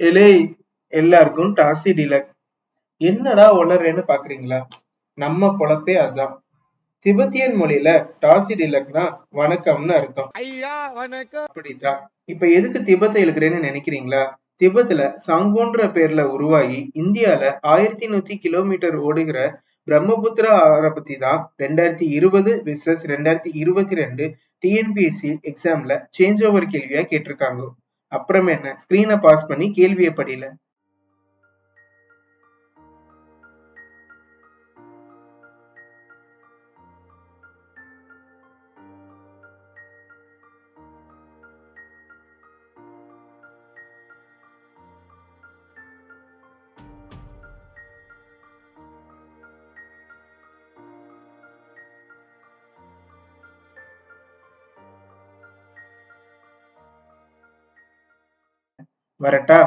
எலே எல்லாருக்கும் டாசி டிலக். என்னடா உளறேன்னு பாக்குறீங்களா? நம்ம பொழப்பே அதான். திபெத்தியன் மொழியில டாசி டிலக்னா வணக்கம்னு அர்த்தம். ஐயா வணக்கம். அப்படித்தான். இப்ப எதுக்கு திபெத்தை இழுக்கிறேன்னு நினைக்கிறீங்களா? திபெத்ல சாங்கோன்ற பேர்ல உருவாகி இந்தியால 1100 கிலோமீட்டர் ஓடுகிற பிரம்மபுத்திரா ஆற பத்தி தான் 2020 விசஸ் 2022 டிஎன்பிஎஸ்சி எக்ஸாம்ல சேஞ்ச் ஓவர் கேள்வியா கேட்டிருக்காங்க. அப்புறம் என்ன, ஸ்கிரீனை பாஸ் பண்ணி கேள்வியை படியில. வரட்டா?